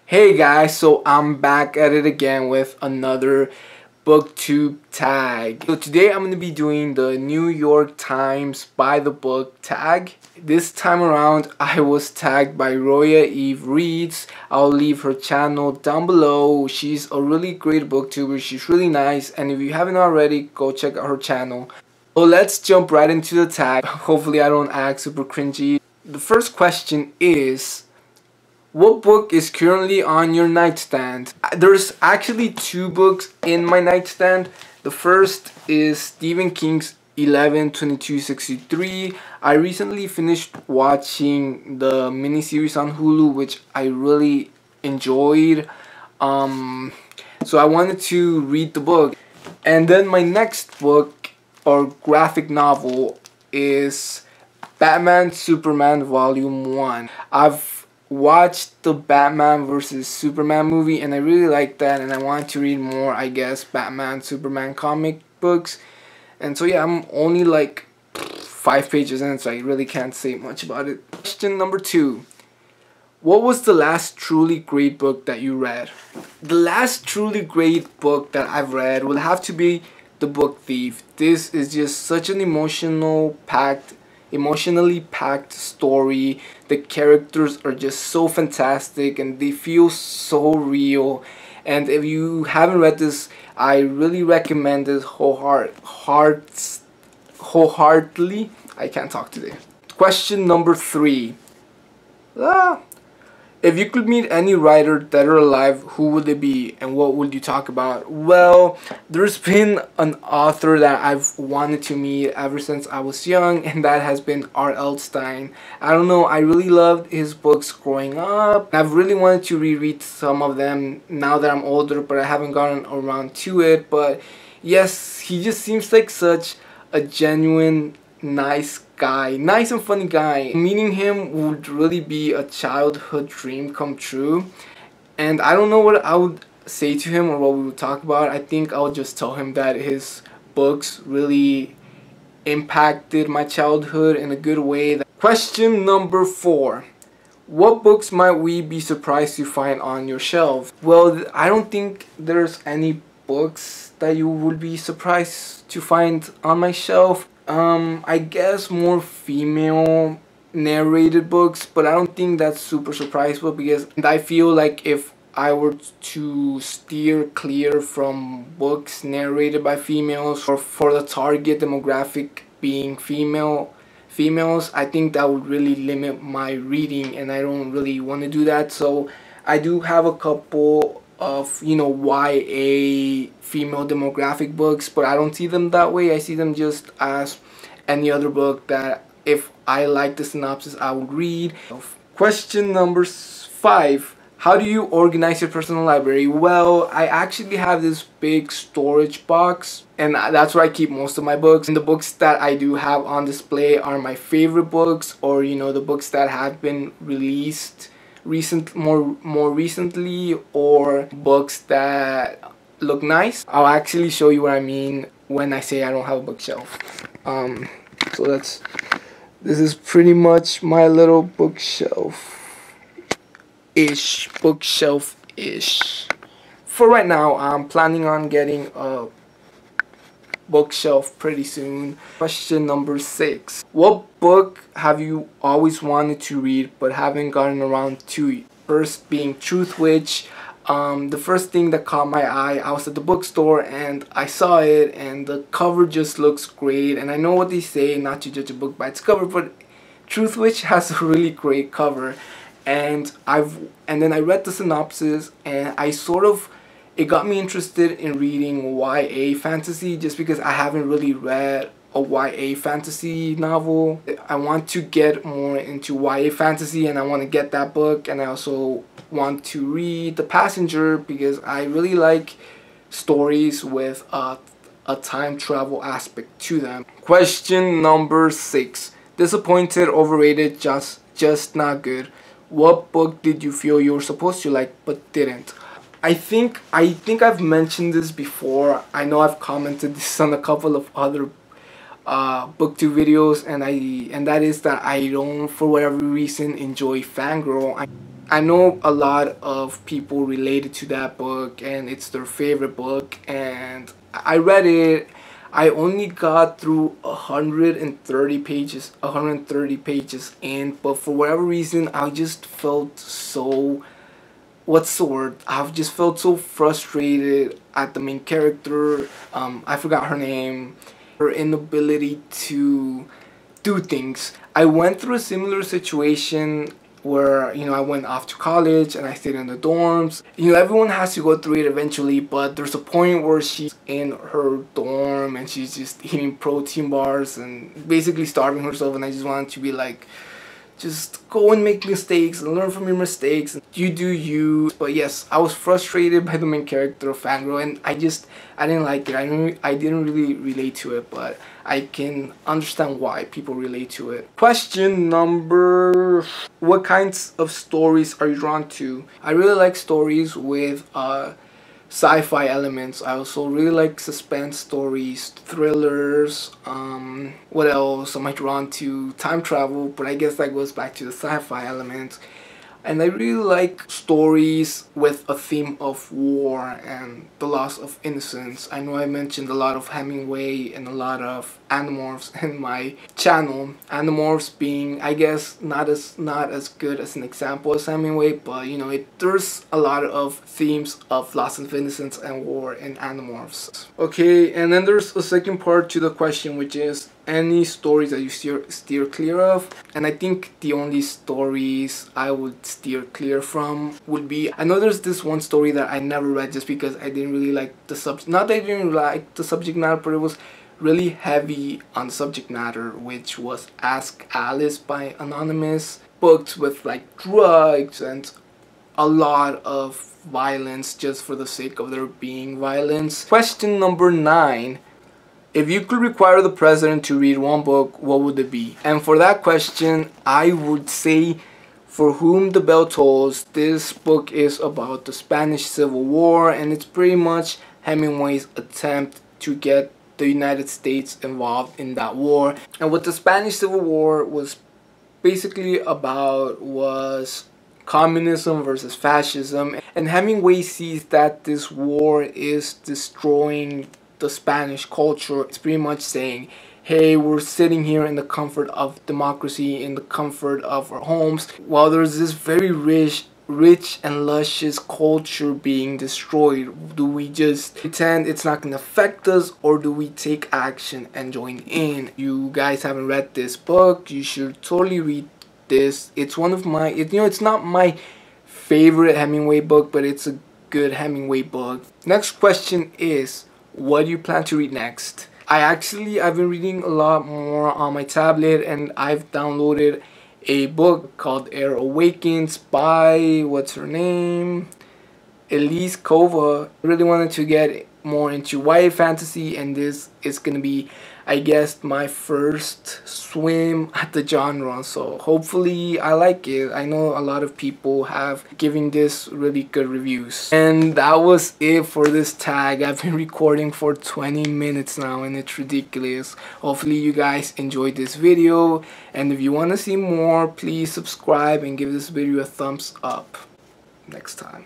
Hey guys, so I'm back at it again with another booktube tag. So today I'm going to be doing the New York Times by the book tag. This time around I was tagged by Roya Eve Reads. I'll leave her channel down below. She's a really great booktuber. She's really nice, and if you haven't already, go check out her channel. So let's jump right into the tag. Hopefully I don't act super cringy. The first question is, what book is currently on your nightstand? There's actually two books in my nightstand. The first is Stephen King's 11/22/63. I recently finished watching the miniseries on Hulu, which I really enjoyed. So I wanted to read the book. And then my next book or graphic novel is Batman Superman Volume 1. I've watched the Batman vs Superman movie and I really liked that, and I wanted to read more, I guess, Batman Superman comic books. And so yeah, I'm only like 5 pages in, so I really can't say much about it. Question number 2. What was the last truly great book that you read? The last truly great book that I've read will have to be The Book Thief. This is just such an emotionally packed story. The characters are just so fantastic and they feel so real. And if you haven't read this, I really recommend it wholeheartedly. I can't talk today. Question number 3. If you could meet any writer dead or alive, who would it be and what would you talk about? Well, there's been an author that I've wanted to meet ever since I was young, and that has been R.L. Stine. I don't know, I really loved his books growing up. I've really wanted to reread some of them now that I'm older, but I haven't gotten around to it. But yes, he just seems like such a genuine, nice guy, nice and funny guy. Meeting him would really be a childhood dream come true, and I don't know what I would say to him or what we would talk about. I think I would just tell him that his books really impacted my childhood in a good way. Question number 4. What books might we be surprised to find on your shelf? Well, I don't think there's any books that you would be surprised to find on my shelf. I guess more female narrated books, but I don't think that's super surpriseful because I feel like if I were to steer clear from books narrated by females, or for the target demographic being females, I think that would really limit my reading, and I don't really want to do that. So I do have a couple of, YA female demographic books, but I don't see them that way. I see them just as any other book that if I like the synopsis I would read. Question number 5. How do you organize your personal library? Well, I actually have this big storage box, and that's where I keep most of my books. And the books that I do have on display are my favorite books, or the books that have been released more recently, or books that look nice. I'll actually show you what I mean when I say I don't have a bookshelf. So this is pretty much my little bookshelf-ish. For right now, I'm planning on getting a bookshelf pretty soon. Question number 6. What book have you always wanted to read but haven't gotten around to? First being Truthwitch. The first thing that caught my eye, I was at the bookstore and I saw it, and the cover just looks great. And I know what they say, not to judge a book by its cover, but Truthwitch has a really great cover. And then I read the synopsis, and it got me interested in reading YA fantasy, just because I haven't really read a YA fantasy novel. I want to get more into YA fantasy, and I want to get that book. And I also want to read The Passenger because I really like stories with a time travel aspect to them. Question number 6. Disappointed, overrated, just not good. What book did you feel you were supposed to like but didn't? I think I've mentioned this before. I know I've commented this on a couple of other booktube videos, and that is that I don't, for whatever reason, enjoy Fangirl. I know a lot of people related to that book and it's their favorite book, and I read it. I only got through 130 pages in, but for whatever reason I just felt so, what's the word? I've just felt so frustrated at the main character. I forgot her name. Her inability to do things. I went through a similar situation where, you know, I went off to college and I stayed in the dorms. You know, everyone has to go through it eventually, but there's a point where she's in her dorm and she's just eating protein bars and basically starving herself, and I just wanted to be like, just go and make mistakes and learn from your mistakes. You do you. But yes, I was frustrated by the main character of Fangirl, and I didn't like it. I didn't really relate to it, but I can understand why people relate to it. Question number: what kinds of stories are you drawn to? I really like stories with sci-fi elements. I also really like suspense stories, thrillers. What else am I drawn to? Time travel, but I guess that goes back to the sci-fi element. And I really like stories with a theme of war and the loss of innocence. I know I mentioned a lot of Hemingway and a lot of Animorphs in my channel. Animorphs being, I guess, not as good as an example as Hemingway, but you know, there's a lot of themes of loss of innocence and war in Animorphs. Okay, and then there's a second part to the question, which is any stories that you steer clear of. And I think the only stories I would steer clear from would be, I know there's this one story that I never read just because I didn't really like the subject, not that I didn't like the subject matter, but it was really heavy on subject matter, which was Ask Alice by Anonymous. Books with like drugs and a lot of violence just for the sake of there being violence. Question number 9. If you could require the president to read one book, what would it be? And for that question, I would say For Whom the Bell Tolls. This book is about the Spanish Civil War, and it's pretty much Hemingway's attempt to get the United States involved in that war. And what the Spanish Civil War was basically about was communism versus fascism. And Hemingway sees that this war is destroying the Spanish culture. It's pretty much saying, hey, we're sitting here in the comfort of democracy, in the comfort of our homes, while there's this very rich and luscious culture being destroyed. Do we just pretend it's not going to affect us, or do we take action and join in? You guys haven't read this book, you should totally read this. It's one of my, it's not my favorite Hemingway book, but it's a good Hemingway book. Next question is, what do you plan to read next? I've been reading a lot more on my tablet, and I've downloaded a book called Air Awakens by, what's her name? Elise Kova. I really wanted to get more into YA fantasy, and this is gonna be, I guess, my first swim at the genre, so hopefully I like it. I know a lot of people have given this really good reviews. And that was it for this tag. I've been recording for 20 minutes now, and it's ridiculous. Hopefully you guys enjoyed this video, and if you want to see more, please subscribe and give this video a thumbs up next time.